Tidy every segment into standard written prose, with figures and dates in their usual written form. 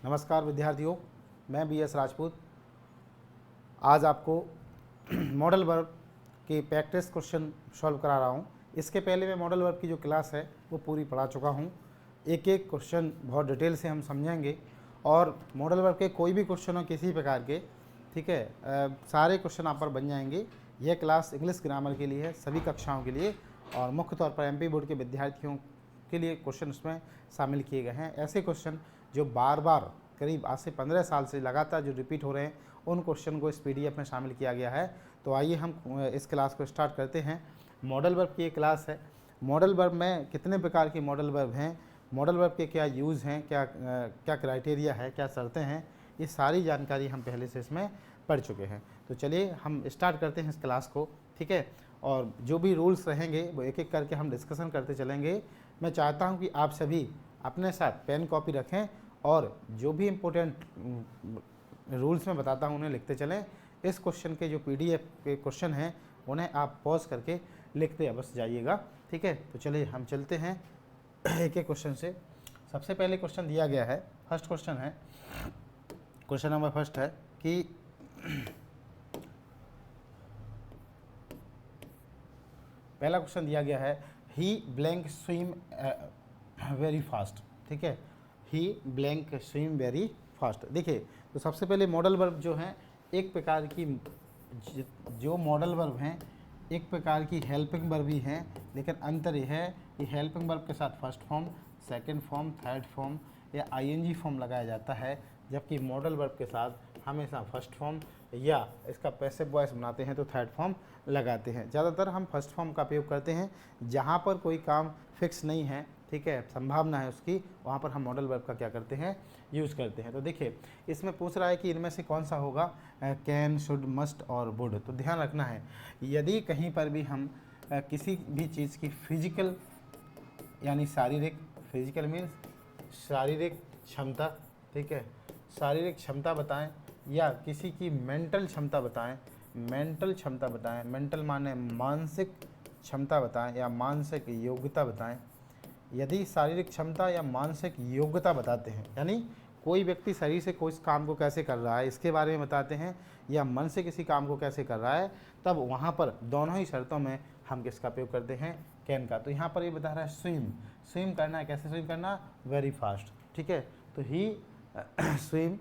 नमस्कार विद्यार्थियों, मैं BS राजपूत आज आपको मॉडल वर्ब के प्रैक्टिस क्वेश्चन सॉल्व करा रहा हूँ। इसके पहले मैं मॉडल वर्ब की जो क्लास है वो पूरी पढ़ा चुका हूँ। एक एक क्वेश्चन बहुत डिटेल से हम समझेंगे और मॉडल वर्ब के कोई भी क्वेश्चन हो किसी प्रकार के, ठीक है, सारे क्वेश्चन आप पर बन जाएंगे। यह क्लास इंग्लिश ग्रामर के लिए है, सभी कक्षाओं के लिए, और मुख्य तौर पर MP बोर्ड के विद्यार्थियों के लिए क्वेश्चन उसमें शामिल किए गए हैं। ऐसे क्वेश्चन जो बार बार करीब आज से 15 साल से लगातार जो रिपीट हो रहे हैं, उन क्वेश्चन को इस PDF में शामिल किया गया है। तो आइए हम इस क्लास को स्टार्ट करते हैं। मॉडल वर्ब की एक क्लास है। मॉडल वर्ब में कितने प्रकार के मॉडल वर्ब हैं, मॉडल वर्ब के क्या यूज़ हैं, क्या क्राइटेरिया है, क्या शर्तें हैं, ये सारी जानकारी हम पहले से इसमें पढ़ चुके हैं। तो चलिए हम स्टार्ट करते हैं इस क्लास को, ठीक है। और जो भी रूल्स रहेंगे वो एक एक करके हम डिस्कशन करते चलेंगे। मैं चाहता हूं कि आप सभी अपने साथ पेन कॉपी रखें और जो भी इम्पोर्टेंट रूल्स मैं बताता हूं उन्हें लिखते चलें। इस क्वेश्चन के जो PDF के क्वेश्चन हैं उन्हें आप पॉज करके लिखते बस जाइएगा, ठीक है। तो चलिए हम चलते हैं एक एक क्वेश्चन से। सबसे पहले क्वेश्चन दिया गया है, फर्स्ट क्वेश्चन है, क्वेश्चन नंबर फर्स्ट है कि पहला क्वेश्चन दिया गया है he blank swim very fast, ठीक है। He blank swim very fast. देखिए, तो सबसे पहले मॉडल वर्ब जो हैं एक प्रकार की, जो मॉडल वर्ब हैं एक प्रकार की हेल्पिंग वर्ब ही हैं, लेकिन अंतर यह है कि हेल्पिंग वर्ब के साथ first form, second form, third form या ING फॉर्म लगाया जाता है, जबकि मॉडल वर्ब के साथ हमेशा फर्स्ट फॉर्म या इसका पैसिव वॉइस बनाते हैं तो थर्ड फॉर्म लगाते हैं। ज़्यादातर हम फर्स्ट फॉर्म का उपयोग करते हैं जहाँ पर कोई काम फिक्स नहीं है, ठीक है, संभावना है उसकी, वहाँ पर हम मॉडल वर्ब का क्या करते हैं, यूज़ करते हैं। तो देखिए, इसमें पूछ रहा है कि इनमें से कौन सा होगा, कैन, शुड, मस्ट और वुड। तो ध्यान रखना है, यदि कहीं पर भी हम किसी भी चीज़ की फिजिकल यानी शारीरिक, फिजिकल मीन्स शारीरिक क्षमता, ठीक है, शारीरिक क्षमता बताएं या किसी की मेंटल क्षमता बताएं, मेंटल क्षमता बताएं, मेंटल माने मानसिक क्षमता बताएं या मानसिक योग्यता बताएं। यदि शारीरिक क्षमता या मानसिक योग्यता बताते हैं, यानी कोई व्यक्ति शरीर से कोई काम को कैसे कर रहा है इसके बारे में बताते हैं, या मन से किसी काम को कैसे कर रहा है, तब वहाँ पर दोनों ही शर्तों में हम किसका प्रयोग करते हैं, कैन का। तो यहाँ पर ये बता रहा है स्विम, स्विम करना है, कैसे स्विम करना, वेरी फास्ट, ठीक है। तो ही स्विम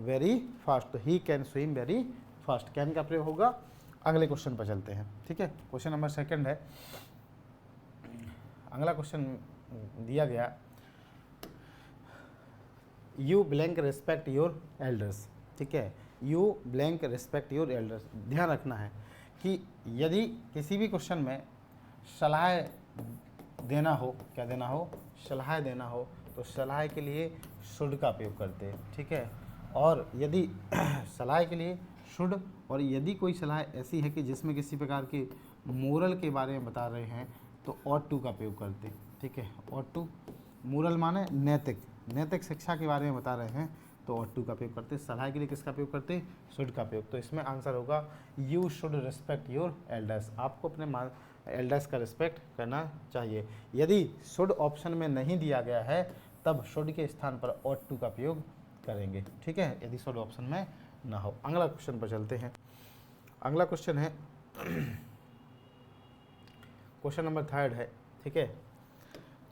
वेरी फास्ट, तो he can swim very fast, can का प्रयोग होगा। अगले क्वेश्चन पर चलते हैं, ठीक है। क्वेश्चन नंबर सेकंड है, अगला क्वेश्चन दिया गया, you blank respect your elders, ठीक है, you blank respect your elders. ध्यान रखना है कि यदि किसी भी क्वेश्चन में सलाह देना हो, क्या देना हो, सलाह देना हो, तो सलाह के लिए शुड का प्रयोग करते हैं, ठीक है। और यदि सलाह के लिए शुड, और यदि कोई सलाह ऐसी है कि जिसमें किसी प्रकार की मोरल के बारे में बता रहे हैं तो ऑट टू का प्रयोग करते हैं, ठीक है। ऑट टू, मोरल माने नैतिक, नैतिक शिक्षा के बारे में बता रहे हैं तो ऑट टू का प्रयोग करते हैं। सलाह के लिए किसका प्रयोग करते हैं, शुड का प्रयोग। तो इसमें आंसर होगा you should respect your elders, आपको अपने एल्डर्स का रिस्पेक्ट करना चाहिए। यदि शुड ऑप्शन में नहीं दिया गया है तब शुड के स्थान पर ऑट टू का प्रयोग करेंगे, ठीक है, यदि शुड ऑप्शन में ना हो। अगला क्वेश्चन पर चलते हैं। अगला क्वेश्चन है क्वेश्चन नंबर थर्ड है, ठीक है।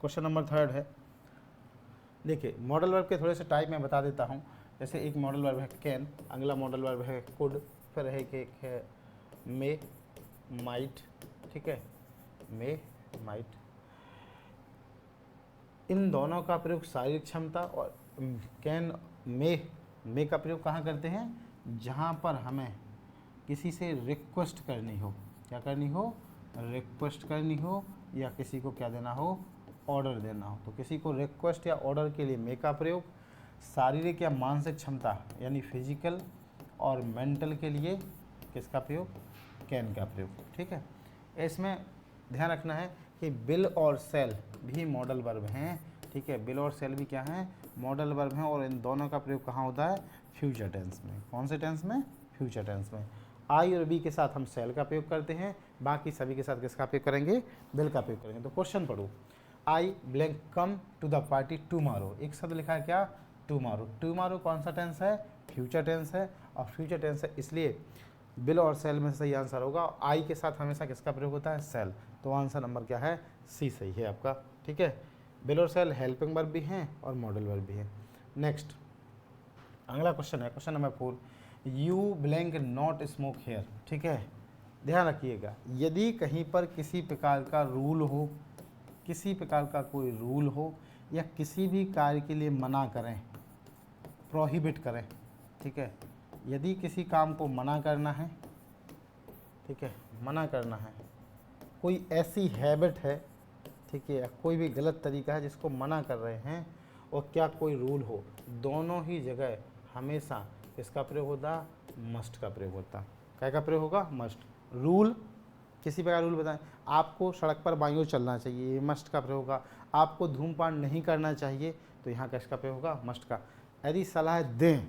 क्वेश्चन नंबर थर्ड है, देखिए मॉडल वर्ब के थोड़े से टाइप मैं बता देता हूँ। जैसे एक मॉडल वर्ब है कैन, अगला मॉडल वर्ब है कुड, फिर है एक है मे, माइट, ठीक है, मे, माइट। इन दोनों का प्रयोग शारीरिक क्षमता और कैन, मे का प्रयोग कहाँ करते हैं, जहाँ पर हमें किसी से रिक्वेस्ट करनी हो, क्या करनी हो, रिक्वेस्ट करनी हो, या किसी को क्या देना हो, ऑर्डर देना हो। तो किसी को रिक्वेस्ट या ऑर्डर के लिए मे का प्रयोग, शारीरिक या मानसिक क्षमता यानी फिजिकल और मेंटल के लिए किसका प्रयोग, कैन का प्रयोग, ठीक है। इसमें ध्यान रखना है कि बिल और सेल भी मॉडल वर्ब हैं, ठीक है, बिल और सेल भी क्या हैं, मॉडल वर्ब हैं, और इन दोनों का प्रयोग कहाँ होता है, फ्यूचर टेंस में। कौन से टेंस में, फ्यूचर टेंस में। आई और बी के साथ हम सेल का प्रयोग करते हैं, बाकी सभी के साथ किसका प्रयोग करेंगे, बिल का प्रयोग करेंगे। तो क्वेश्चन पढ़ो, I blank come to the party tomorrow, एक शब्द लिखा है क्या, टुमारो। टुमारो कौन सा टेंस है? फ्यूचर टेंस है, और फ्यूचर टेंस है इसलिए विल और सेल में से सही आंसर होगा। आई के साथ हमेशा किसका प्रयोग होता है? सेल। तो आंसर नंबर क्या है? सी सही है आपका। ठीक है, विल और सेल हेल्पिंग वर्ब भी हैं और मॉडल वर्ब भी हैं। नेक्स्ट अगला क्वेश्चन है question number 4, you blank not smoke here. ठीक है, ध्यान रखिएगा, यदि कहीं पर किसी प्रकार का रूल हो, किसी प्रकार का कोई रूल हो, या किसी भी कार्य के लिए मना करें, प्रोहिबिट करें, ठीक है, यदि किसी काम को मना करना है, ठीक है, मना करना है, कोई ऐसी हैबिट है, ठीक है, या कोई भी गलत तरीका है जिसको मना कर रहे हैं, और क्या कोई रूल हो, दोनों ही जगह हमेशा इसका प्रयोग होता? मस्ट का प्रयोग होता। क्या का प्रयोग होगा? मस्ट। रूल, किसी प्रकार रूल बताएं, आपको सड़क पर बाईं ओर चलना चाहिए, ये मस्ट का प्रयोग होगा। आपको धूमपान नहीं करना चाहिए, तो यहाँ किसका प्रयोग होगा? मस्ट का। यदि सलाह दें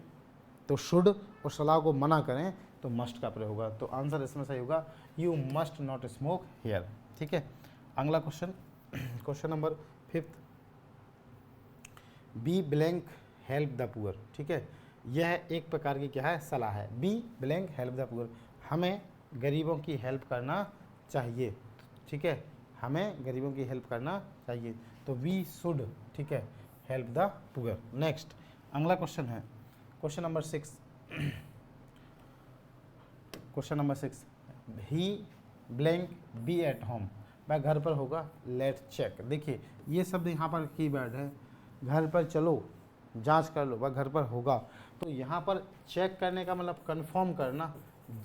तो शुड, और सलाह को मना करें तो मस्ट का प्रयोग होगा। तो आंसर इसमें सही होगा, you must not smoke here. ठीक है, अगला question, question number 5, be blank help the poor. ठीक है, यह एक प्रकार की क्या है? सलाह है। B blank help the poor, हमें गरीबों की हेल्प करना चाहिए। ठीक है, हमें गरीबों की हेल्प करना चाहिए, तो वी शुड, ठीक है, हेल्प द पुअर। नेक्स्ट अगला क्वेश्चन है question number 6, question number 6, he blank be at home. वह घर पर होगा, लेट चेक। देखिए ये शब्द यहाँ पर कीवर्ड है, घर पर चलो जांच कर लो, वह घर पर होगा। तो यहाँ पर चेक करने का मतलब कंफर्म करना।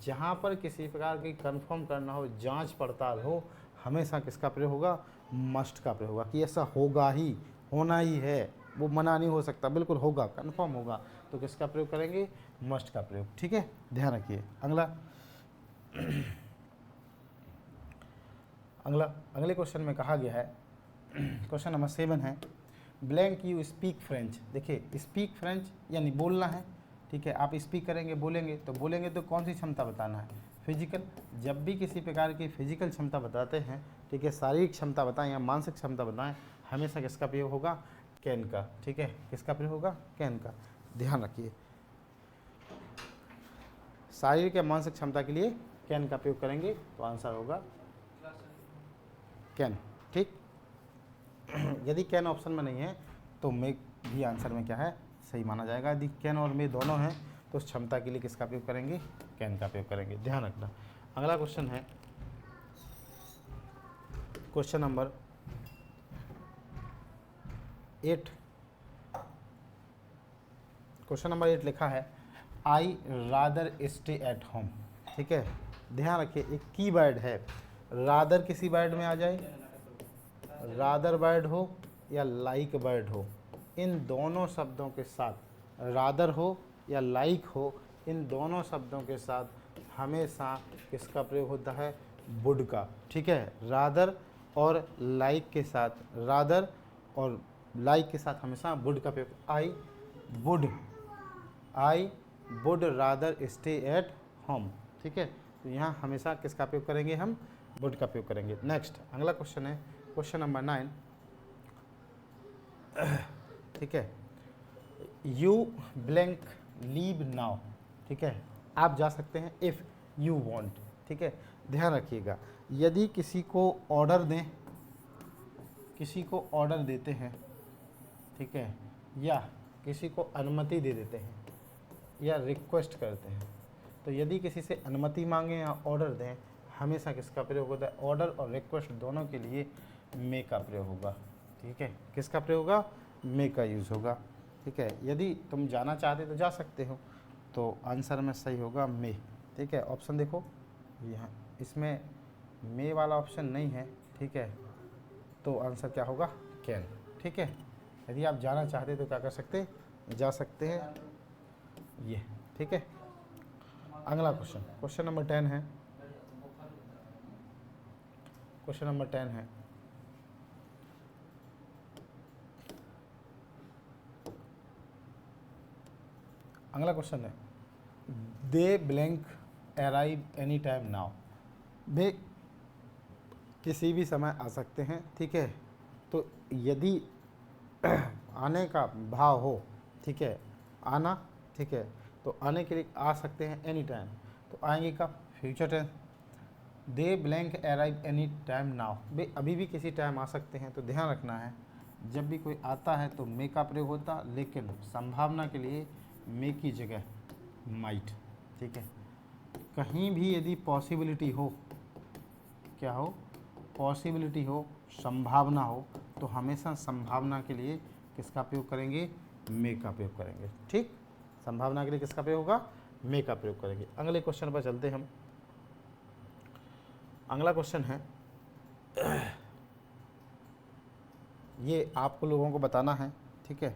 जहाँ पर किसी प्रकार की कंफर्म करना हो, जांच पड़ताल हो, हमेशा किसका प्रयोग होगा? मस्ट का प्रयोग होगा, कि ऐसा होगा ही, होना ही है, वो मना नहीं हो सकता, बिल्कुल होगा, कंफर्म होगा, तो किसका प्रयोग करेंगे? मस्ट का प्रयोग। ठीक है, ध्यान रखिए। अगले क्वेश्चन में कहा गया है, क्वेश्चन नंबर 7 है, ब्लैंक यू स्पीक फ्रेंच। देखिए स्पीक फ्रेंच यानी बोलना है। ठीक है, आप स्पीक करेंगे, बोलेंगे तो कौन सी क्षमता बताना है? फिजिकल। जब भी किसी प्रकार की फिजिकल क्षमता बताते हैं, ठीक है, शारीरिक क्षमता बताएं या मानसिक क्षमता बताएं, हमेशा किसका प्रयोग होगा? कैन का। ठीक है, किसका प्रयोग होगा? कैन का। ध्यान रखिए, शारीरिक या मानसिक क्षमता के लिए कैन का प्रयोग करेंगे, तो आंसर होगा कैन। ठीक, यदि कैन ऑप्शन में नहीं है तो मे भी आंसर में क्या है? सही माना जाएगा। यदि कैन और मे दोनों हैं तो उस क्षमता के लिए किसका प्रयोग करेंगे? कैन का प्रयोग करेंगे। ध्यान रखना। अगला क्वेश्चन है क्वेश्चन नंबर 8, क्वेश्चन नंबर 8 लिखा है, I rather stay at home. ठीक है, ध्यान रखिए, एक की वर्ड है, रादर किसी वर्ड में आ जाए, रादर वर्ड हो या लाइक वर्ड हो, इन दोनों शब्दों के साथ, रादर हो या लाइक हो, इन दोनों शब्दों के साथ हमेशा किसका प्रयोग होता है? वुड का। ठीक है, रादर और लाइक के साथ, रादर और लाइक के साथ हमेशा वुड का प्रयोग। I would rather stay at home. ठीक है, तो यहाँ हमेशा किसका प्रयोग करेंगे? हम वुड का प्रयोग करेंगे। नेक्स्ट अगला क्वेश्चन है क्वेश्चन नंबर 9। ठीक है, यू ब्लैंक लीव नाउ। ठीक है, आप जा सकते हैं इफ़ यू वांट। ठीक है, ध्यान रखिएगा, यदि किसी को ऑर्डर दें, किसी को ऑर्डर देते हैं, ठीक है, या किसी को अनुमति दे देते हैं या रिक्वेस्ट करते हैं, तो यदि किसी से अनुमति मांगें या ऑर्डर दें, हमेशा किसका प्रयोग होता है? ऑर्डर और रिक्वेस्ट दोनों के लिए मे का प्रयोग होगा। ठीक है, किसका प्रयोग होगा? मे का यूज़ होगा। ठीक है, यदि तुम जाना चाहते तो जा सकते हो, तो आंसर में सही होगा मे। ठीक है, ऑप्शन देखो यहाँ, इसमें मे वाला ऑप्शन नहीं है। ठीक है, तो आंसर क्या होगा? कैन। ठीक है, यदि आप जाना चाहते तो क्या कर सकते? जा सकते हैं ये। ठीक है, अगला क्वेश्चन, क्वेश्चन नंबर 10 है, क्वेश्चन नंबर 10 है, अगला क्वेश्चन है, they blank arrive any time now. वे किसी भी समय आ सकते हैं। ठीक है, तो यदि आने का भाव हो, ठीक है, आना, ठीक है, तो आने के लिए आ सकते हैं एनी टाइम, तो आएंगे कब, future tense. They blank arrive any time now, वे अभी भी किसी टाइम आ सकते हैं, तो ध्यान रखना है जब भी कोई आता है तो मे का प्रयोग होता, लेकिन संभावना के लिए मे की जगह माइट, ठीक है। कहीं भी यदि पॉसिबिलिटी हो, क्या हो, पॉसिबिलिटी हो, संभावना हो, तो हमेशा संभावना के लिए किसका प्रयोग करेंगे, मे का प्रयोग करेंगे, ठीक। संभावना के लिए किसका प्रयोग होगा, मे का प्रयोग करेंगे। अगले क्वेश्चन पर चलते हम। अगला क्वेश्चन है, ये आपको लोगों को बताना है, ठीक है।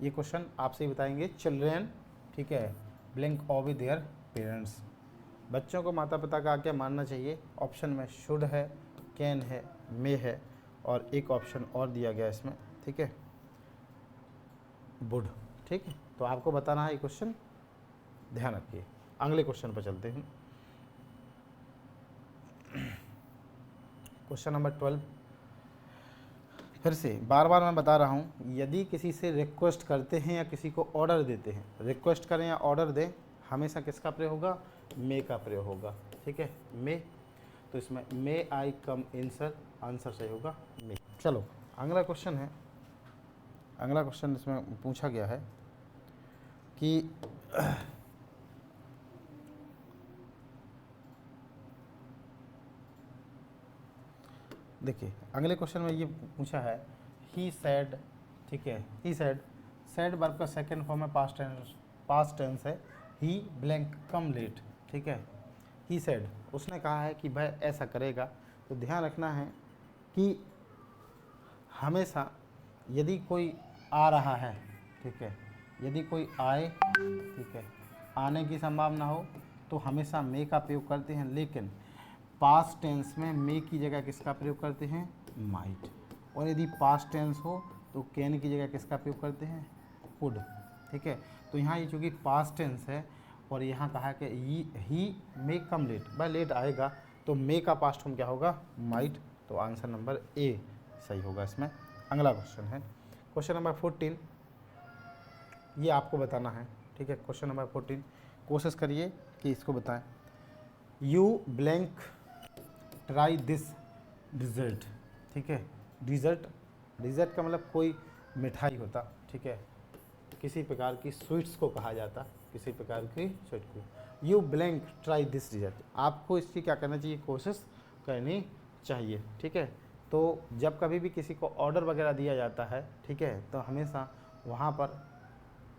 ये क्वेश्चन आपसे ही बताएंगे। चिल्ड्रेन, ठीक है, ब्लैंक ऑफ देयर पेरेंट्स, बच्चों को माता पिता का क्या मानना चाहिए। ऑप्शन में शुड है, कैन है, मे है, और एक ऑप्शन और दिया गया इसमें, ठीक है, वुड, ठीक है। तो आपको बताना है ये क्वेश्चन, ध्यान रखिए। अगले क्वेश्चन पर चलते हैं। क्वेश्चन नंबर 12, फिर से बार बार मैं बता रहा हूँ, यदि किसी से रिक्वेस्ट करते हैं या किसी को ऑर्डर देते हैं, रिक्वेस्ट करें या ऑर्डर दें, हमेशा किसका प्रयोग होगा, मे का प्रयोग होगा, ठीक है, मे। तो इसमें मे आई कम इन सर, आंसर सही होगा मे। चलो अगला क्वेश्चन है। अगला क्वेश्चन इसमें पूछा गया है कि देखिए अगले क्वेश्चन में ये पूछा है, ही सैड, ठीक है, ही सैड, सैड वर्ब का सेकंड फॉर्म है पास्ट टेंस है, ही ब्लैंक कम लेट, ठीक है। ही सैड, उसने कहा है कि वह ऐसा करेगा, तो ध्यान रखना है कि हमेशा यदि कोई आ रहा है, ठीक है, यदि कोई आए, ठीक है, आने की संभावना हो, तो हमेशा मे का प्रयोग करते हैं, लेकिन पास्ट टेंस में मे की जगह किसका प्रयोग करते हैं, माइट। और यदि पास्ट टेंस हो तो कैन की जगह किसका प्रयोग करते हैं, वुड, ठीक है। तो यहाँ ये चूँकि पास्ट टेंस है और यहाँ कहा कि ही मे कम लेट, वह लेट आएगा, तो मे का पास्ट फॉर्म क्या होगा, माइट। तो आंसर नंबर ए सही होगा इसमें। अगला क्वेश्चन है क्वेश्चन नंबर 14, ये आपको बताना है, ठीक है। क्वेश्चन नंबर 14, कोशिश करिए कि इसको बताएं। You blank try this dessert, ठीक है, डिज़र्ट, डिज़र्ट का मतलब कोई मिठाई होता, ठीक है, किसी प्रकार की स्वीट्स को कहा जाता, किसी प्रकार की स्वीट को। You blank try this dessert, आपको इसकी क्या करना चाहिए, कोशिश करनी चाहिए, ठीक है। तो जब कभी भी किसी को ऑर्डर वगैरह दिया जाता है, ठीक है, तो हमेशा वहाँ पर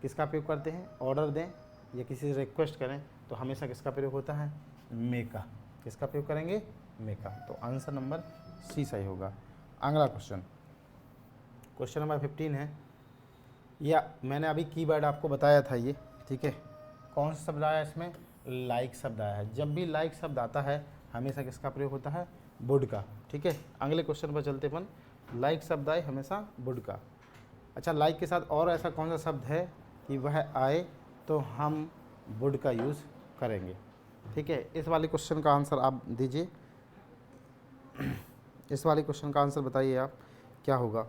किसका प्रयोग करते हैं, ऑर्डर दें या किसी से रिक्वेस्ट करें, तो हमेशा किसका प्रयोग होता है, मे का। किसका प्रयोग करेंगे, मे का। तो आंसर नंबर सी सही होगा। अगला क्वेश्चन, क्वेश्चन नंबर 15 है, या मैंने अभी कीवर्ड आपको बताया था ये, ठीक है। कौन सा शब्द आया इसमें, लाइक शब्द आया है। जब भी लाइक शब्द आता है हमेशा किसका प्रयोग होता है, वुड का, ठीक है। अगले क्वेश्चन पर चलते अपन, लाइक शब्द आए हमेशा वुड का। अच्छा, लाइक के साथ और ऐसा कौन सा शब्द है कि वह आए तो हम वुड का यूज़ करेंगे, ठीक है। इस वाले क्वेश्चन का आंसर आप दीजिए, इस वाले क्वेश्चन का आंसर बताइए आप, क्या होगा।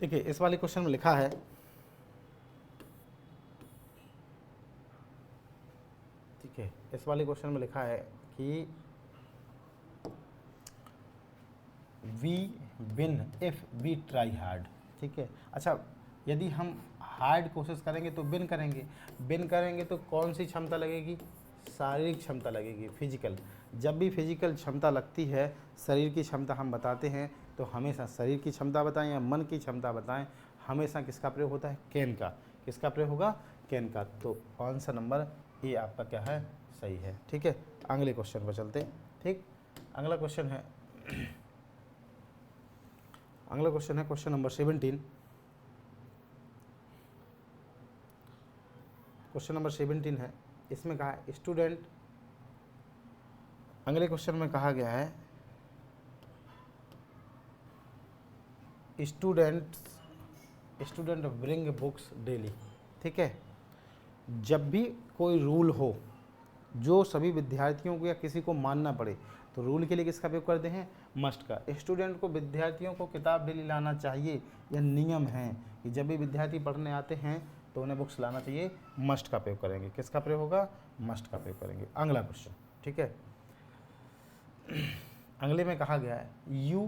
देखिए इस वाले क्वेश्चन में लिखा है, ठीक है, इस वाले क्वेश्चन में लिखा है कि we win if we try hard, ठीक है। अच्छा, यदि हम हार्ड कोशिश करेंगे तो विन करेंगे, विन करेंगे तो कौन सी क्षमता लगेगी, शारीरिक क्षमता लगेगी, फिजिकल। जब भी फिजिकल क्षमता लगती है, शरीर की क्षमता हम बताते हैं, तो हमेशा शरीर की क्षमता बताएं या मन की क्षमता बताएं, हमेशा किसका प्रयोग होता है, कैन का। किसका प्रयोग होगा, कैन का। तो आंसर नंबर ए आपका क्या है, सही है, ठीक है। अगले क्वेश्चन पर चलते हैं, ठीक। अगला क्वेश्चन है, अगला क्वेश्चन है क्वेश्चन नंबर 17। क्वेश्चन नंबर 17 है, इसमें कहा है स्टूडेंट, अगले क्वेश्चन में कहा गया है स्टूडेंट ब्रिंग बुक्स डेली, ठीक है। जब भी कोई रूल हो, जो सभी विद्यार्थियों को या किसी को मानना पड़े, तो रूल के लिए किसका प्रयोग करते हैं, मस्ट का। स्टूडेंट को, विद्यार्थियों को किताब डेली लाना चाहिए, यह नियम है कि जब भी विद्यार्थी पढ़ने आते हैं तो उन्हें बुक्स लाना चाहिए, मस्ट का प्रयोग करेंगे। किसका प्रयोग होगा, मस्ट का प्रयोग करेंगे। अगला क्वेश्चन, ठीक है, अगले में कहा गया है यू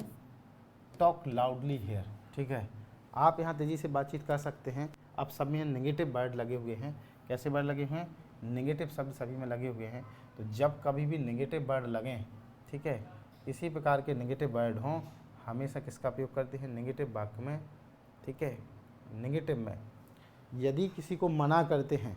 टॉक लाउडली हेयर, ठीक है, आप यहाँ तेज़ी से बातचीत कर सकते हैं। अब सब में नेगेटिव वर्ड लगे हुए हैं। कैसे वर्ड लगे हुए हैं, नेगेटिव शब्द सभी में लगे हुए हैं। तो जब कभी भी नेगेटिव वर्ड लगें, ठीक है, इसी प्रकार के नेगेटिव वर्ड हों, हमेशा किसका प्रयोग करते हैं, नेगेटिव वाक्य में, ठीक है, नेगेटिव में। यदि किसी को मना करते हैं,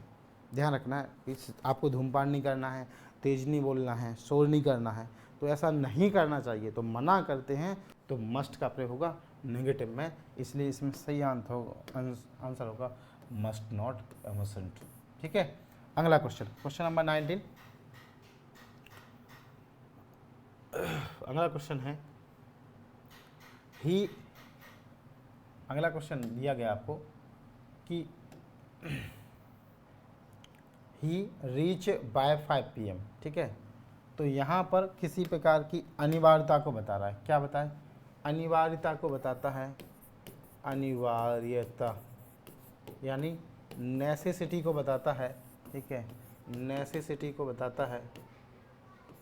ध्यान रखना है, आपको धूमपान नहीं करना है, तेज नहीं बोलना है, शोर नहीं करना है, तो ऐसा नहीं करना चाहिए, तो मना करते हैं तो मस्ट का प्रयोग होगा नेगेटिव में। इसलिए इसमें सही आंसर होगा मस्ट नॉट एबसेंट, ठीक है। अगला क्वेश्चन, क्वेश्चन नंबर 19। अगला क्वेश्चन है अगला क्वेश्चन दिया गया आपको कि ही रीच बाय 5 PM, ठीक है। तो यहाँ पर किसी प्रकार की अनिवार्यता को बता रहा है। क्या बताए, अनिवार्यता को बताता है, अनिवार्यता यानी नेसेसिटी को बताता है, ठीक है, नेसेसिटी को बताता है।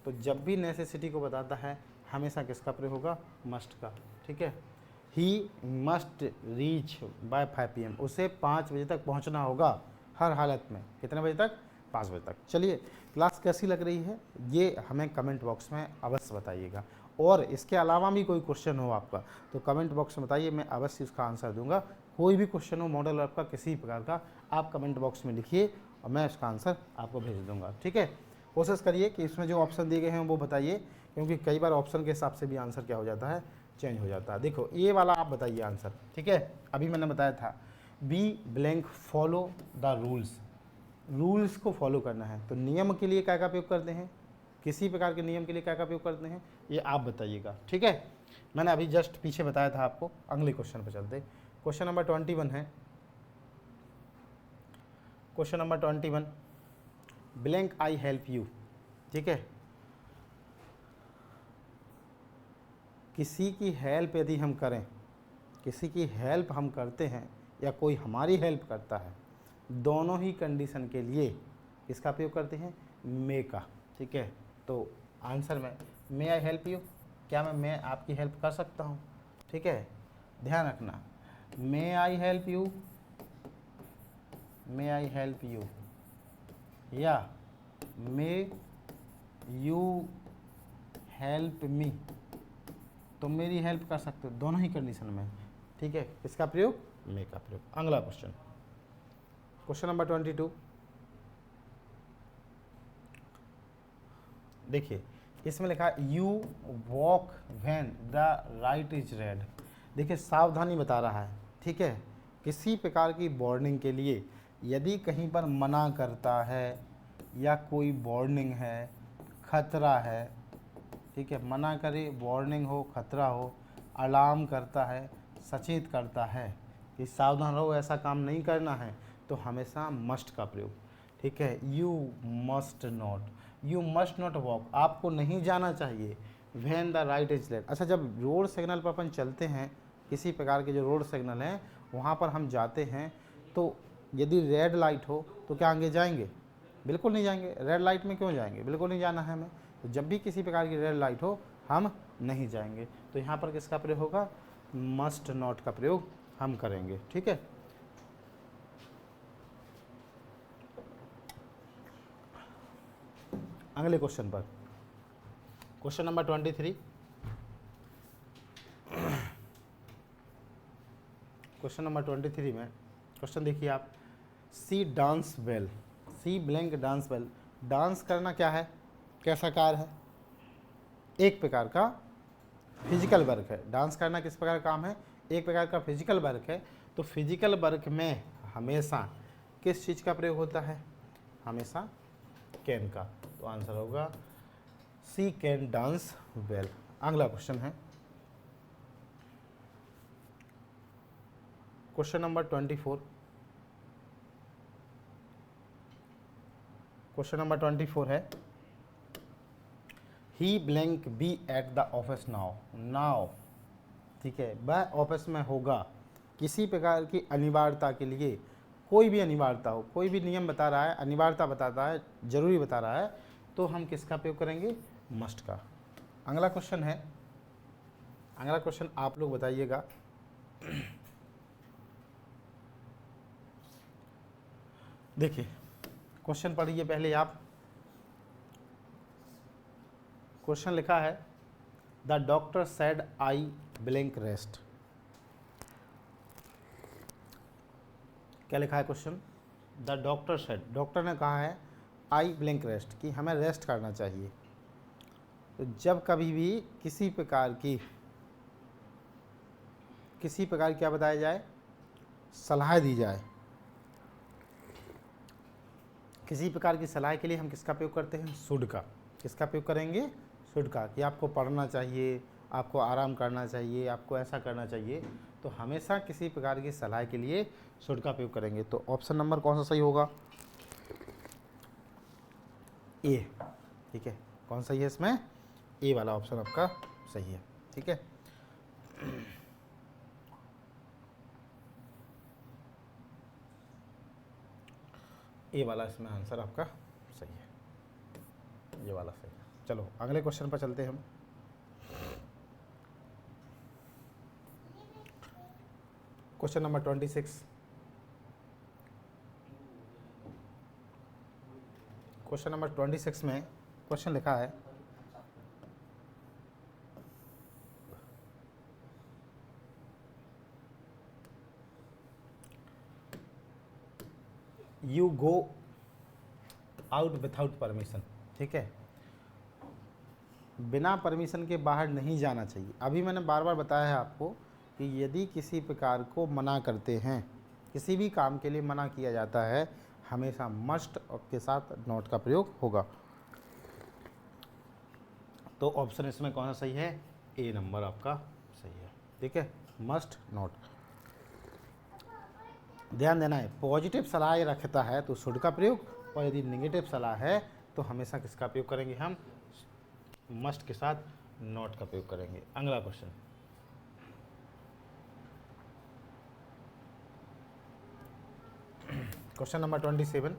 तो जब भी नेसेसिटी को बताता है हमेशा किसका प्रयोग होगा, मस्ट का, ठीक है। He must reach by 5 PM, उसे 5 बजे तक पहुंचना होगा हर हालत में। कितने बजे तक, 5 बजे तक। चलिए, क्लास कैसी लग रही है ये हमें कमेंट बॉक्स में अवश्य बताइएगा। और इसके अलावा भी कोई क्वेश्चन हो आपका तो कमेंट बॉक्स में बताइए, मैं अवश्य उसका आंसर दूंगा। कोई भी क्वेश्चन हो मॉडल वर्ब का किसी प्रकार का, आप कमेंट बॉक्स में लिखिए और मैं उसका आंसर आपको भेज दूंगा, ठीक है। कोशिश करिए कि इसमें जो ऑप्शन दिए गए हैं वो बताइए, क्योंकि कई बार ऑप्शन के हिसाब से भी आंसर क्या हो जाता है, चेंज हो जाता है। देखो ये वाला आप बताइए आंसर, ठीक है। अभी मैंने बताया था B blank follow the rules, rules को फॉलो करना है। तो नियम के लिए क्या का प्रयोग करते हैं, किसी प्रकार के नियम के लिए क्या का प्रयोग करते हैं, ये आप बताइएगा, ठीक है। मैंने अभी जस्ट पीछे बताया था आपको। अगले क्वेश्चन पर चलते, क्वेश्चन नंबर 21 है। Question number 21, blank I help you, ठीक है। किसी की हेल्प यदि हम करें, किसी की हेल्प हम करते हैं या कोई हमारी हेल्प करता है, दोनों ही कंडीशन के लिए किसका प्रयोग करते हैं, मे का, ठीक है। तो आंसर में मे आई हेल्प यू, क्या मैं आपकी हेल्प कर सकता हूँ, ठीक है। ध्यान रखना, may I help you, may I help you, या मे यू हेल्प मी, तो मेरी हेल्प कर सकते हो, दोनों ही कंडीशन में, ठीक है। इसका प्रयोग मे का प्रयोग। अगला क्वेश्चन, क्वेश्चन नंबर 22, देखिए इसमें लिखा है you walk when the light is red. देखिए सावधानी बता रहा है, ठीक है। किसी प्रकार की वार्निंग के लिए यदि कहीं पर मना करता है या कोई वार्निंग है, खतरा है, ठीक है, मना करे, वार्निंग हो, खतरा हो, अलार्म करता है, सचेत करता है कि सावधान रहो, ऐसा काम नहीं करना है, तो हमेशा मस्ट का प्रयोग, ठीक है। यू मस्ट नॉट वॉक, आपको नहीं जाना चाहिए, when the right is red. अच्छा, जब रोड सिग्नल पर अपन चलते हैं, किसी प्रकार के जो रोड सिग्नल हैं वहाँ पर हम जाते हैं, तो यदि रेड लाइट हो तो क्या आगे जाएंगे, बिल्कुल नहीं जाएंगे। रेड लाइट में क्यों जाएंगे, बिल्कुल नहीं जाना है हमें। तो जब भी किसी प्रकार की रेड लाइट हो हम नहीं जाएंगे। तो यहाँ पर किसका प्रयोग होगा, मस्ट नॉट का प्रयोग हम करेंगे, ठीक है। अगले क्वेश्चन पर, क्वेश्चन नंबर 23, क्वेश्चन नंबर 23 में क्वेश्चन देखिए आप, सी डांस वेल, सी ब्लैंक डांस वेल। डांस करना क्या है, कैसा कार्य है, एक प्रकार का फिजिकल वर्क है। डांस करना किस प्रकार का काम है, एक प्रकार का फिजिकल वर्क है। तो फिजिकल वर्क में हमेशा किस चीज़ का प्रयोग होता है, हमेशा कैन का। तो आंसर होगा सी कैन डांस वेल। अगला क्वेश्चन है क्वेश्चन नंबर 24, क्वेश्चन नंबर 24 है, he blank be at the office now. Now, ठीक है, वह ऑफिस में होगा। किसी प्रकार की अनिवार्यता के लिए, कोई भी अनिवार्यता हो, कोई भी नियम बता रहा है, अनिवार्यता बताता है, जरूरी बता रहा है, तो हम किसका प्रयोग करेंगे? मस्ट का। अगला क्वेश्चन है, अगला क्वेश्चन आप लोग बताइएगा। देखिए क्वेश्चन पढ़िए पहले आप। क्वेश्चन लिखा है, the doctor said I blank rest. क्या लिखा है question? The doctor said, doctor ने कहा है आई ब्लैंक रेस्ट, कि हमें रेस्ट करना चाहिए। तो जब कभी भी किसी प्रकार की क्या बताया जाए, सलाह दी जाए, किसी प्रकार की सलाह के लिए हम किसका प्रयोग करते हैं? शुड का। किसका प्रयोग करेंगे? शुड का, कि आपको पढ़ना चाहिए, आपको आराम करना चाहिए, आपको ऐसा करना चाहिए। तो हमेशा किसी प्रकार की सलाह के लिए शुड का प्रयोग करेंगे। तो ऑप्शन नंबर कौन सा सही होगा? ए, ठीक है। कौन सही है इसमें? ए वाला ऑप्शन आपका सही है, ठीक है। ए वाला इसमें आंसर आपका सही है, ये वाला सही है। चलो अगले क्वेश्चन पर चलते हैं हम। Question number 26। क्वेश्चन नंबर 26 में क्वेश्चन लिखा है, you go out without permission, ठीक है। बिना परमिशन के बाहर नहीं जाना चाहिए। अभी मैंने बार बार बताया है आपको कि यदि किसी प्रकार को मना करते हैं, किसी भी काम के लिए मना किया जाता है, हमेशा मस्ट के साथ नॉट का प्रयोग होगा। तो ऑप्शन इसमें कौन सा सही है? ए नंबर आपका सही है, ठीक है। मस्ट नॉट, ध्यान देना है। पॉजिटिव सलाह रखता है तो शुड का प्रयोग, और यदि नेगेटिव सलाह है तो हमेशा किसका प्रयोग करेंगे? हम मस्ट के साथ नॉट का प्रयोग करेंगे। अगला क्वेश्चन, क्वेश्चन नंबर 27।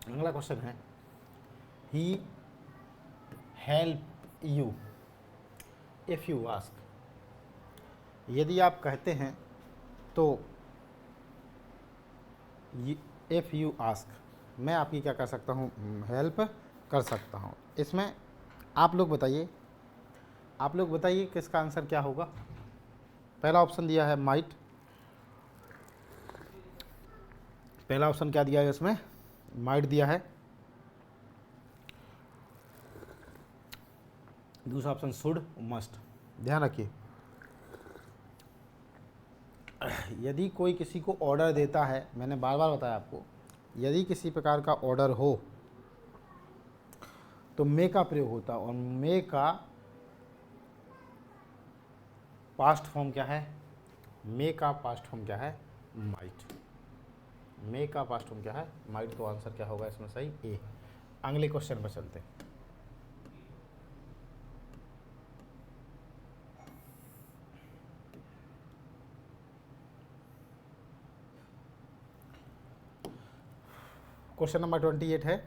अगला क्वेश्चन है, he help you if you ask. यदि आप कहते हैं तो इफ़ यू आस्क, मैं आपकी क्या कर सकता हूँ? हेल्प कर सकता हूँ। इसमें आप लोग बताइए, किसका आंसर क्या होगा? पहला ऑप्शन दिया है माइट, पहला ऑप्शन क्या दिया है इसमें? माइट दिया है। दूसरा ऑप्शन शुड, मस्ट। ध्यान रखिए, यदि कोई किसी को ऑर्डर देता है, मैंने बार बार बताया आपको, यदि किसी प्रकार का ऑर्डर हो तो मे का प्रयोग होता है, और मे का पास्ट फॉर्म क्या है? मे का पास्ट फॉर्म क्या है? माइट। मे का पास्ट फॉर्म क्या है? माइट। तो आंसर क्या होगा इसमें सही? ए। अगले क्वेश्चन पर चलते हैं। क्वेश्चन नंबर 28 है,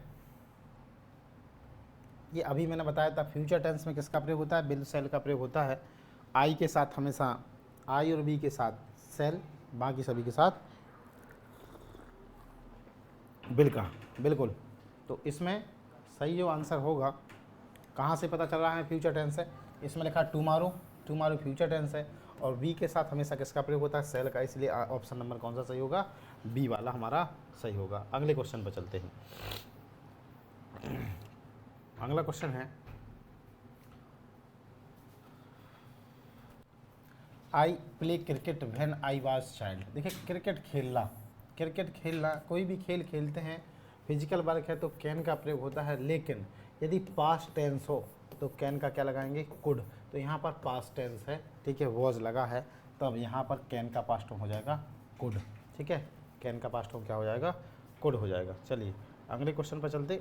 ये अभी मैंने बताया था फ्यूचर टेंस में किसका प्रयोग होता है? विल सेल का प्रयोग होता है। आई के साथ हमेशा, आई और बी के साथ सेल, बाकी सभी के साथ बिल का, बिल्कुल। तो इसमें सही जो आंसर होगा, कहाँ से पता चल रहा है फ्यूचर टेंस है? इसमें लिखा टुमारो, टुमारो फ्यूचर टेंस है, और बी के साथ हमेशा किसका प्रयोग होता है? सेल का। इसलिए ऑप्शन नंबर कौन सा सही होगा? बी वाला हमारा सही होगा। अगले क्वेश्चन पर चलते हैं। अगला क्वेश्चन है, I play cricket when I was child. देखिए क्रिकेट खेलना, कोई भी खेल खेलते हैं, फिजिकल वर्क है तो कैन का प्रयोग होता है, लेकिन यदि पास्ट टेंस हो तो कैन का क्या लगाएंगे? कुड। तो यहाँ पर पास्ट टेंस है, ठीक है, वॉज लगा है, तब यहाँ पर कैन का पास्ट फॉर्म हो जाएगा कुड, ठीक है। कैन का पास्ट फॉर्म क्या हो जाएगा? कुड हो जाएगा। चलिए अगले क्वेश्चन पर चलते।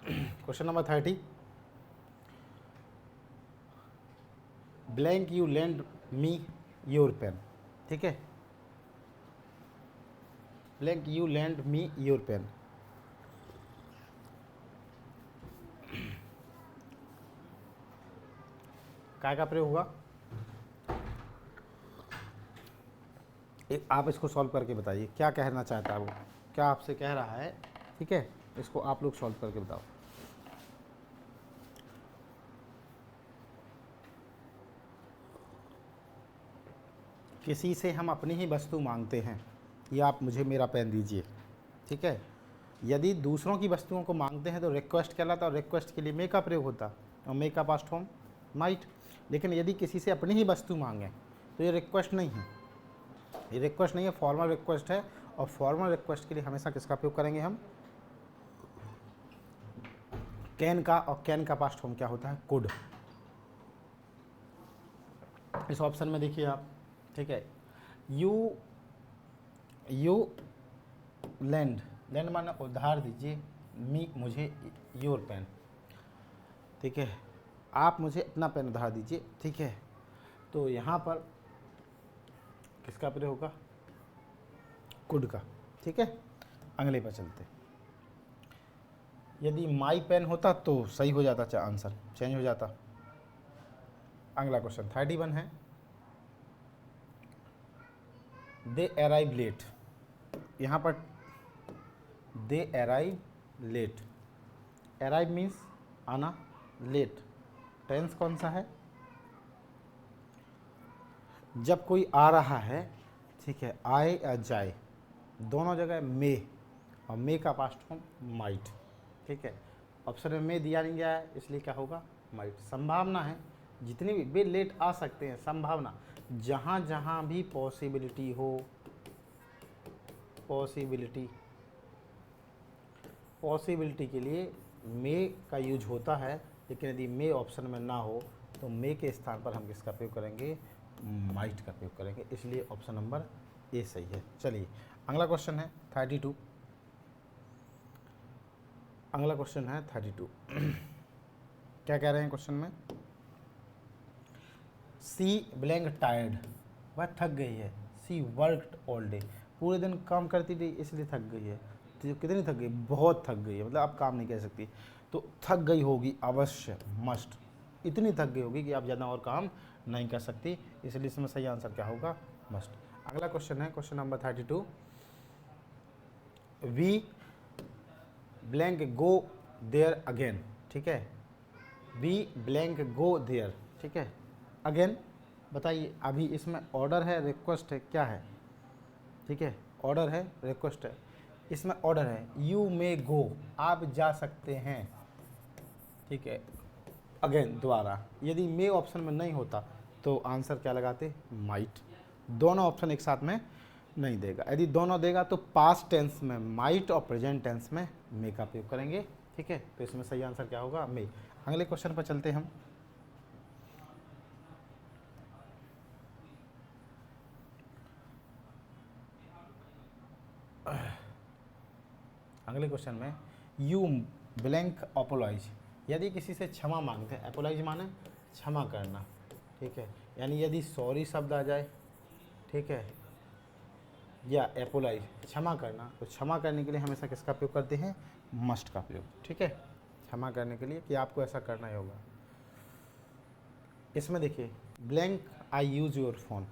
Question number 30, blank you lend me your pen. ठीक है, blank you lend me your pen. काय का प्रयोग हुआ? आप इसको सॉल्व करके बताइए क्या कहना चाहता है वो, क्या आपसे कह रहा है। ठीक है, इसको आप लोग सॉल्व करके बताओ। किसी से हम अपनी ही वस्तु मांगते हैं, या आप मुझे मेरा पेन दीजिए। ठीक है, यदि दूसरों की वस्तुओं को मांगते हैं तो रिक्वेस्ट कहलाता, और रिक्वेस्ट के लिए मे का प्रयोग होता, और मे का पास्ट फॉर्म माइट। लेकिन यदि किसी से अपनी ही वस्तु मांगें तो ये रिक्वेस्ट नहीं है, ये रिक्वेस्ट नहीं है, फॉर्मल रिक्वेस्ट है। और फॉर्मल रिक्वेस्ट के लिए हमेशा किसका उपयोग करेंगे हम? कैन का, और कैन का पास्ट फॉर्म क्या होता है? कुड। इस ऑप्शन में देखिए आप। ठीक है, यू लैंड, लैंड माना उधार दीजिए, मी मुझे योर पेन। ठीक है, आप मुझे अपना पेन उधार दीजिए। ठीक है, तो यहाँ पर किसका प्रयोग होगा? कुड का। ठीक है, अगले पर चलते। यदि माई पेन होता तो सही हो जाता, आंसर चेंज हो जाता। अगला क्वेश्चन 31 है, दे अराइव लेट। यहाँ पर they arrive late, arrive means आना, लेट टेंस कौन सा है? जब कोई आ रहा है, ठीक है, आए या जाए, दोनों जगह मे, और मे का पास्ट फॉर्म माइट। ठीक है, ऑप्शन में मे दिया नहीं गया है, इसलिए क्या होगा? माइट। संभावना है, जितने भी वे लेट आ सकते हैं, संभावना, जहाँ जहाँ भी पॉसिबिलिटी हो, पॉसिबिलिटी के लिए मे का यूज होता है। लेकिन यदि मे ऑप्शन में ना हो तो मे के स्थान पर हम किसका प्रयोग करेंगे? माइट का प्रयोग करेंगे। इसलिए ऑप्शन नंबर ए सही है। चलिए अगला क्वेश्चन है 32। अगला क्वेश्चन है 32। क्या कह रहे हैं क्वेश्चन में? सी ब्लैंक टायर्ड, वह थक गई है। सी वर्कड ऑल डे, पूरे दिन काम करती रही इसलिए थक गई है। तो कितनी थक गई? बहुत थक गई है, मतलब आप काम नहीं कह सकती, तो थक गई होगी अवश्य, मस्ट। इतनी थक गई होगी कि आप ज़्यादा और काम नहीं कर सकती, इसलिए इसमें सही आंसर क्या होगा? मस्ट। अगला क्वेश्चन है question number 32। We blank go there again. ठीक है, वी ब्लैंक गो देयर। ठीक है, अगेन बताइए। अभी इसमें ऑर्डर है, रिक्वेस्ट है, क्या है? ठीक है, ऑर्डर है, रिक्वेस्ट है। इसमें ऑर्डर है, यू मे गो, आप जा सकते हैं। ठीक है, अगेन दोबारा। यदि मे ऑप्शन में नहीं होता तो आंसर क्या लगाते? माइट। दोनों ऑप्शन एक साथ में नहीं देगा। यदि दोनों देगा तो पास्ट टेंस में माइट और प्रेजेंट टेंस में मे का प्रयोग करेंगे। ठीक है, तो इसमें सही आंसर क्या होगा? मे। अगले क्वेश्चन पर चलते हम। अगले क्वेश्चन में यू ब्लैंक अपोलॉइज, यदि किसी से क्षमा मांगते हैं, अपोलॉइज माने क्षमा करना। ठीक है, यानी यदि सॉरी शब्द आ जाए, ठीक है, या अपोलॉइज क्षमा करना, तो क्षमा करने के लिए हमेशा किसका प्रयोग करते हैं? मस्ट का प्रयोग। ठीक है, क्षमा करने के लिए कि आपको ऐसा करना ही होगा। इसमें देखिए blank I use your phone,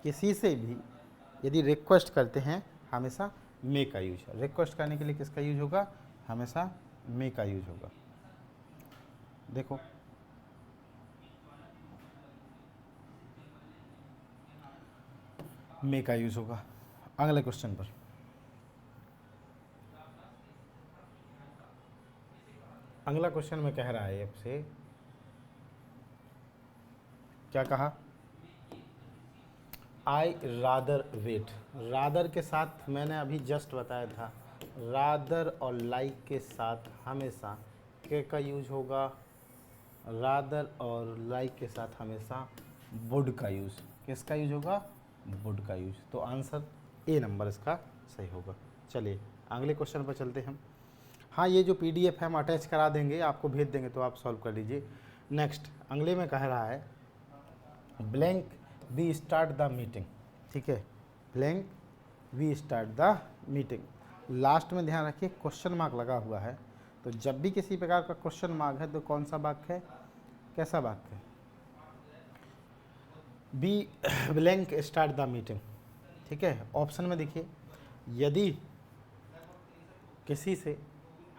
किसी से भी यदि रिक्वेस्ट करते हैं हमेशा मे का यूज। रिक्वेस्ट करने के लिए किसका यूज होगा? हमेशा मे का यूज होगा। देखो मे का यूज होगा। अगले क्वेश्चन पर अगला क्वेश्चन में कह रहा है आपसे, क्या कहा? I rather wait. रादर के साथ मैंने अभी जस्ट बताया था, रादर और लाइक के साथ हमेशा के का यूज होगा। रादर और लाइक के साथ हमेशा वुड का यूज। किसका यूज होगा? वुड का यूज। तो आंसर ए नंबर इसका सही होगा। चलिए अगले क्वेश्चन पर चलते हैं हम। हाँ, ये जो PDF है हम अटैच करा देंगे, आपको भेज देंगे, तो आप सॉल्व कर लीजिए। नेक्स्ट अगले में कह रहा है blank we start the meeting. ठीक है, blank we start the meeting. Last में ध्यान रखिए क्वेश्चन मार्क लगा हुआ है, तो जब भी किसी प्रकार का क्वेश्चन मार्क है तो कौन सा वाक्य है, कैसा वाक्य है? B blank start the meeting. ठीक है, ऑप्शन में देखिए, यदि किसी से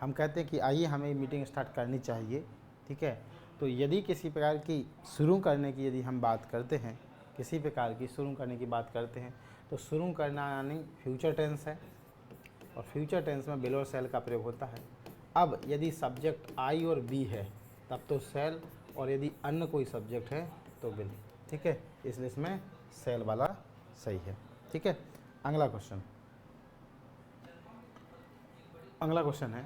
हम कहते हैं कि आइए हमें मीटिंग स्टार्ट करनी चाहिए, ठीक है, तो यदि किसी प्रकार की शुरू करने की यदि हम बात करते हैं, किसी प्रकार की शुरू करने की बात करते हैं, तो शुरू करना यानी फ्यूचर टेंस है, और फ्यूचर टेंस में विल और शैल का प्रयोग होता है। अब यदि सब्जेक्ट आई और बी है तब तो शैल, और यदि अन्य कोई सब्जेक्ट है तो विल। ठीक है, इसलिए इसमें शैल वाला सही है। ठीक है, अगला क्वेश्चन है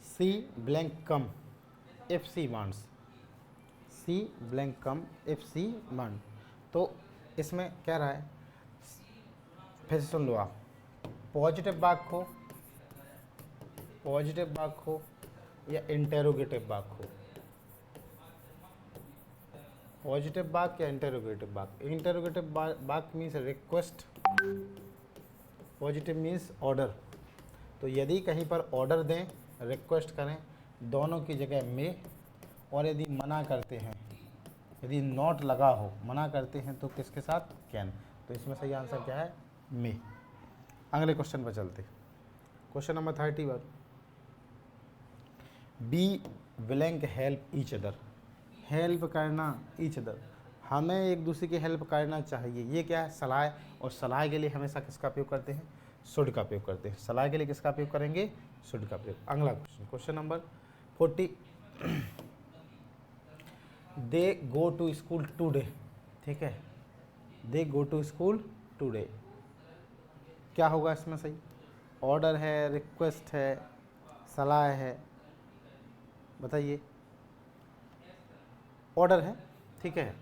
she blank come if she wants. She blank come if she want, तो इसमें कह रहा है, फिर से सुन लो आप, पॉजिटिव वाक्य हो, पॉजिटिव वाक्य हो या इंटेरोगेटिव वाक्य हो, पॉजिटिव वाक्य या इंटेरोगेटिव वाक्य। इंटेरोगेटिव वाक्य means request, positive means order. तो यदि कहीं पर ऑर्डर दें, रिक्वेस्ट करें, दोनों की जगह में, और यदि मना करते हैं, यदि नॉट लगा हो, मना करते हैं तो किसके साथ, कैन। तो इसमें सही आंसर क्या है, मे। अगले क्वेश्चन पर चलते, question number 31। B blank help each other. Help करना, ईच अदर, हमें एक दूसरे की हेल्प करना चाहिए। ये क्या है, सलाह, और सलाह के लिए हमेशा किसका उपयोग करते हैं, शुड का उपयोग करते हैं। सलाह के लिए किसका उपयोग करेंगे, शुड का प्रयोग। अगला question, question number 40। They go to school today. ठीक है, they go to school today, क्या होगा इसमें सही, ऑर्डर है, रिक्वेस्ट है, सलाह है, बताइए। ऑर्डर है, ठीक है,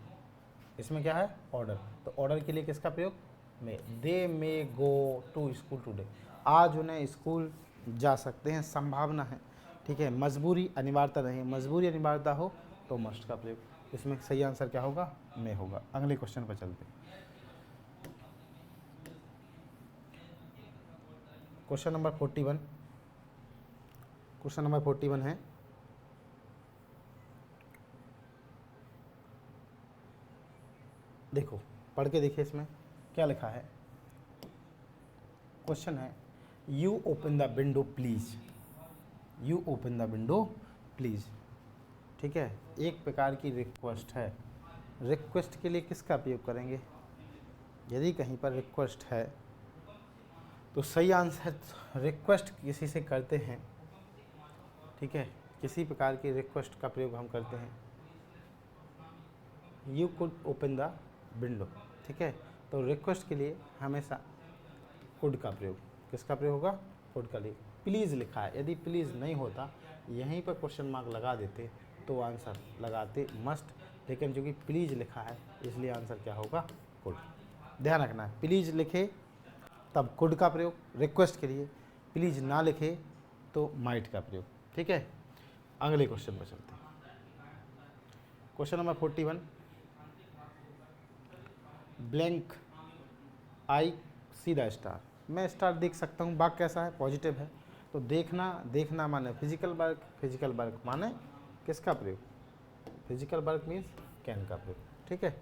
इसमें क्या है, ऑर्डर। तो ऑर्डर के लिए किसका प्रयोग, मे। दे मे गो टू स्कूल टुडे, आज उन्हें स्कूल जा सकते हैं, संभावना है। ठीक है, मजबूरी अनिवार्यता नहीं, मजबूरी अनिवार्यता हो तो मस्ट का प्रयोग। इसमें सही आंसर क्या होगा, मे होगा। अगले क्वेश्चन पर चलते हैं, क्वेश्चन नंबर 41। क्वेश्चन नंबर 41 है, देखो पढ़ के देखिए इसमें क्या लिखा है। क्वेश्चन है, you open the window please. You open the window please. ठीक है, एक प्रकार की रिक्वेस्ट है। रिक्वेस्ट के लिए किसका उपयोग करेंगे, यदि कहीं पर रिक्वेस्ट है तो सही आंसर, रिक्वेस्ट किसी से करते हैं, ठीक है, किसी प्रकार की रिक्वेस्ट का प्रयोग हम करते हैं, you could open the window. ठीक है, तो रिक्वेस्ट के लिए हमेशा कुड का प्रयोग, किसका प्रयोग होगा, कुड का लिए। प्लीज़ लिखा है, यदि प्लीज़ नहीं होता यहीं पर क्वेश्चन मार्क लगा देते तो आंसर लगाते मस्ट, लेकिन चूँकि प्लीज़ लिखा है इसलिए आंसर क्या होगा, कुड। ध्यान रखना है, प्लीज़ लिखे तब कुड का प्रयोग रिक्वेस्ट के लिए, प्लीज़ ना लिखे तो माइट का प्रयोग। ठीक है, अगले क्वेश्चन पर चलते हैं, question number 41। Blank I see the star. मैं स्टार देख सकता हूँ, वाक्य कैसा है, पॉजिटिव है। तो देखना, देखना माने फिजिकल वर्क, फिजिकल वर्क माने किसका प्रयोग, फिजिकल वर्क मीन्स कैन का प्रयोग। ठीक है,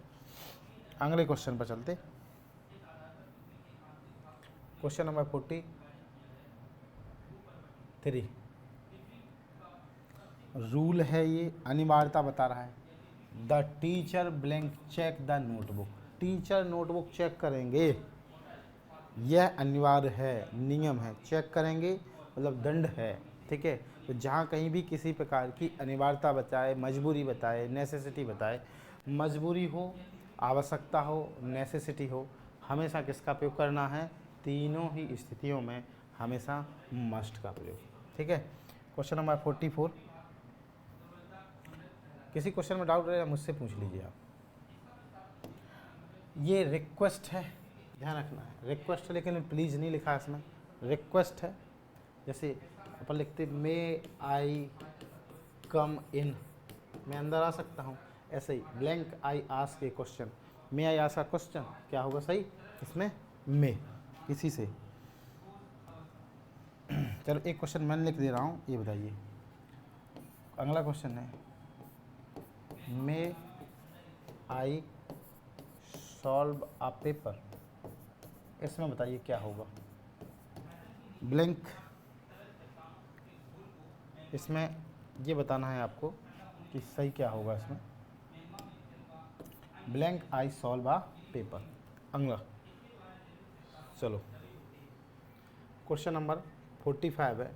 अगले क्वेश्चन पर चलते, क्वेश्चन नंबर 43। रूल है, ये अनिवार्यता बता रहा है। The teacher blank check the notebook. Teacher notebook check करेंगे, यह अनिवार्य है, नियम है, चेक करेंगे मतलब दंड है। ठीक है, तो जहाँ कहीं भी किसी प्रकार की अनिवार्यता बताए, मजबूरी बताए, नेसेसिटी बताए, मजबूरी हो, आवश्यकता हो, नेसेसिटी हो, हमेशा किसका प्रयोग करना है, तीनों ही स्थितियों में हमेशा मस्ट का प्रयोग। ठीक है, क्वेश्चन नंबर 44। किसी क्वेश्चन में डाउट रहेगा मुझसे पूछ लीजिए आप। ये रिक्वेस्ट है, ध्यान रखना है रिक्वेस्ट है, लेकिन प्लीज़ नहीं लिखा है इसमें, रिक्वेस्ट है। जैसे अपन लिखते मे आई कम इन, मैं अंदर आ सकता हूँ, ऐसे ही blank I ask a question, may I ask a question, क्या होगा सही इसमें, मे किसी से। चलो एक क्वेश्चन मैंने लिख दे रहा हूँ, ये बताइए। अगला क्वेश्चन है मे आई सॉल्व अ पेपर, इसमें बताइए क्या होगा, ब्लैंक। इसमें ये बताना है आपको कि सही क्या होगा इसमें, blank I solve a paper. अगला चलो क्वेश्चन नंबर 45 है,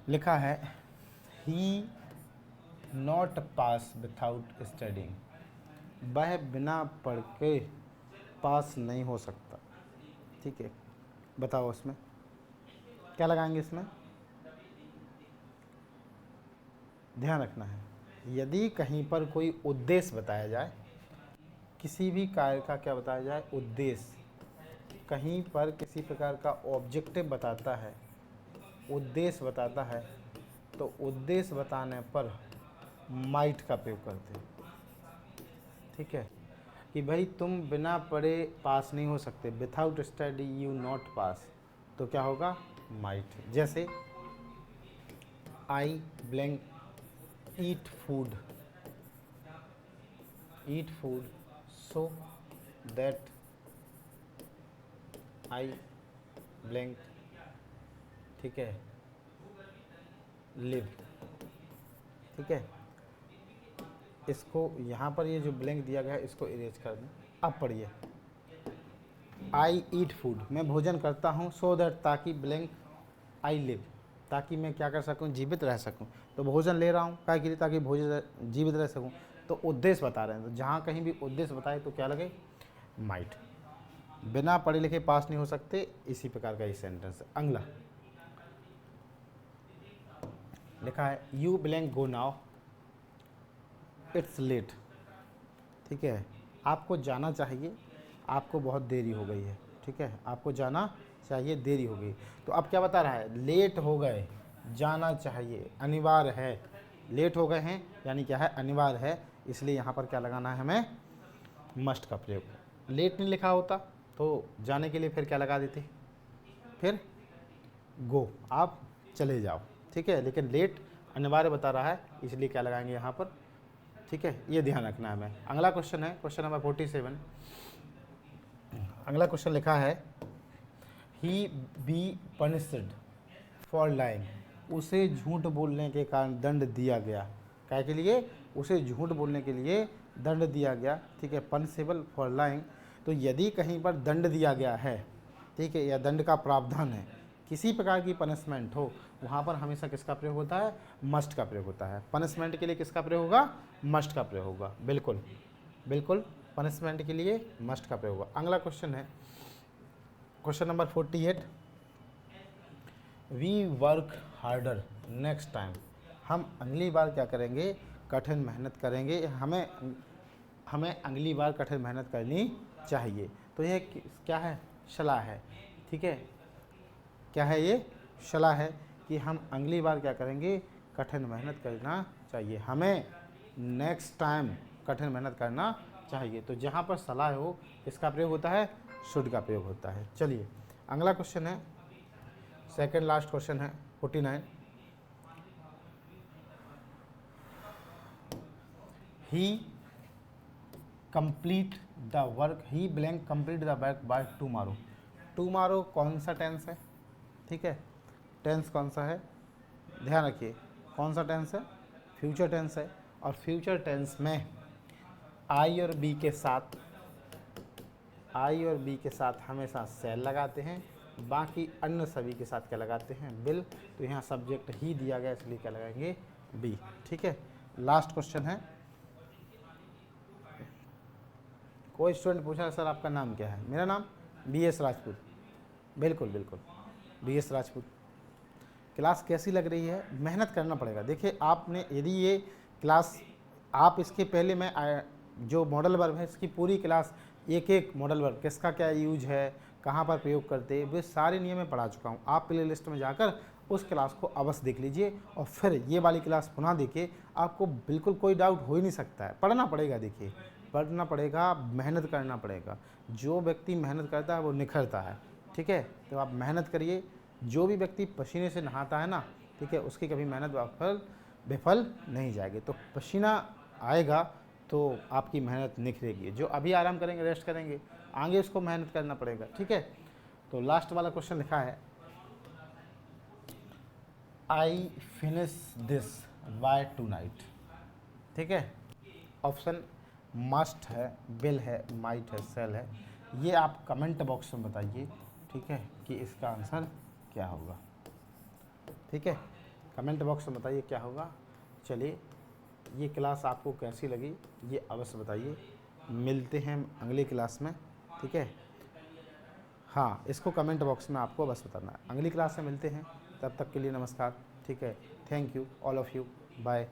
लिखा है ही नॉट पास विथाउट स्टडिंग, वह बिना पढ़ के पास नहीं हो सकता। ठीक है, बताओ इसमें क्या लगाएंगे। इसमें ध्यान रखना है, यदि कहीं पर कोई उद्देश्य बताया जाए, किसी भी कार्य का क्या बताया जाए, उद्देश्य, कहीं पर किसी प्रकार का ऑब्जेक्टिव बताता है, उद्देश्य बताता है, तो उद्देश्य बताने पर माइट का प्रयोग करते हैं। ठीक है, कि भाई तुम बिना पढ़े पास नहीं हो सकते, without study you not pass, तो क्या होगा, माइट। जैसे आई blank eat food so that I blank, ठीक है, लिव। ठीक है, इसको यहाँ पर ये जो ब्लैंक दिया गया है इसको इरेज कर दें। अब पढ़िए, आई ईट फूड, मैं भोजन करता हूँ, सो दैट, ताकि, ब्लैंक आई लिव, ताकि मैं क्या कर सकूँ, जीवित रह सकूँ। तो भोजन ले रहा हूँ क्या के लिए, ताकि भोजन जीवित रह सकूँ, तो उद्देश्य बता रहे हैं। तो जहाँ कहीं भी उद्देश्य बताए तो क्या लगे, माइट। बिना पढ़े लिखे पास नहीं हो सकते, इसी प्रकार का ये सेंटेंस है। अगला लिखा है you blank go now, it's late. ठीक है, आपको जाना चाहिए, आपको बहुत देरी हो गई है। ठीक है, आपको जाना चाहिए, देरी हो गई। तो अब क्या बता रहा है, लेट हो गए, जाना चाहिए, अनिवार्य है। लेट हो गए हैं यानी क्या है, अनिवार्य है, इसलिए यहाँ पर क्या लगाना है हमें, मस्ट का प्रयोग। लेट नहीं लिखा होता तो जाने के लिए फिर क्या लगा देते, फिर गो, आप चले जाओ। ठीक है, लेकिन लेट अनिवार्य बता रहा है, इसलिए क्या लगाएंगे यहाँ पर। ठीक है, ये ध्यान रखना है हमें। अगला क्वेश्चन है क्वेश्चन नंबर 47। अगला क्वेश्चन लिखा है ही बी पनिश्ड फॉर लाइंग, उसे झूठ बोलने के कारण दंड दिया गया। क्या के लिए, उसे झूठ बोलने के लिए दंड दिया गया। ठीक है, पनिशेबल फॉर लाइंग। तो यदि कहीं पर दंड दिया गया है, ठीक है, या दंड का प्रावधान है, किसी प्रकार की पनिशमेंट हो, वहाँ पर हमेशा किसका प्रयोग होता है, मस्ट का प्रयोग होता है। पनिशमेंट के लिए किसका प्रयोग होगा, मस्ट का प्रयोग होगा। बिल्कुल बिल्कुल, पनिशमेंट के लिए मस्ट का प्रयोग होगा। अगला क्वेश्चन है question number 48। We work harder next time, हम अगली बार क्या करेंगे, कठिन मेहनत करेंगे, हमें अगली बार कठिन मेहनत करनी चाहिए। तो ये क्या है, सलाह है। ठीक है, क्या है ये, सलाह है कि हम अगली बार क्या करेंगे, कठिन मेहनत करना चाहिए, हमें नेक्स्ट टाइम कठिन मेहनत करना चाहिए। तो जहाँ पर सलाह हो, इसका प्रयोग होता है, शुड का प्रयोग होता है। चलिए अगला क्वेश्चन है, सेकंड लास्ट क्वेश्चन है 49। He complete the work, he blank complete the work by tomorrow. Tomorrow कौन सा टेंस है, ठीक है, टेंस कौन सा है, ध्यान रखिए, कौन सा टेंस है, फ्यूचर टेंस है। और फ्यूचर टेंस में आई और बी के साथ, आई और बी के साथ हमेशा सेल लगाते हैं, बाकी अन्य सभी के साथ क्या लगाते हैं, विल। तो यहाँ सब्जेक्ट ही दिया गया, इसलिए क्या लगाएंगे, बी। ठीक है, लास्ट क्वेश्चन है, कोई स्टूडेंट पूछा सर आपका नाम क्या है, मेरा नाम BS राजपूत। बिल्कुल बिल्कुल, BS राजपूत। क्लास कैसी लग रही है, मेहनत करना पड़ेगा। देखिए आपने, यदि ये क्लास, आप इसके पहले मैं जो मॉडल वर्ब है इसकी पूरी क्लास, एक एक मॉडल वर्ब किसका क्या यूज है, कहाँ पर प्रयोग करते हैं, वे सारे नियम मैं पढ़ा चुका हूँ। आप प्ले लिस्ट में जाकर उस क्लास को अवश्य देख लीजिए और फिर ये वाली क्लास पुनः देखिए, आपको बिल्कुल कोई डाउट हो ही नहीं सकता है। पढ़ना पड़ेगा, देखिए पढ़ना पड़ेगा, मेहनत करना पड़ेगा। जो व्यक्ति मेहनत करता है वो निखरता है, ठीक है। तो आप मेहनत करिए। जो भी व्यक्ति पसीने से नहाता है ना, ठीक है, उसकी कभी मेहनत विफल नहीं जाएगी। तो पसीना आएगा तो आपकी मेहनत निखरेगी। जो अभी आराम करेंगे, रेस्ट करेंगे, आगे उसको मेहनत करना पड़ेगा, ठीक है। तो लास्ट वाला क्वेश्चन लिखा है, I finish this by two night, ठीक है। ऑप्शन मस्ट है, विल है, माइट है, सेल है। ये आप कमेंट बॉक्स में बताइए, ठीक है, कि इसका आंसर क्या होगा, ठीक है। कमेंट बॉक्स में बताइए क्या होगा। चलिए, ये क्लास आपको कैसी लगी ये अवश्य बताइए। मिलते हैं हम अगली क्लास में, ठीक है। हाँ, इसको कमेंट बॉक्स में आपको बस बताना है। अगली क्लास में मिलते हैं, तब तक के लिए नमस्कार, ठीक है। Thank you all of you, bye.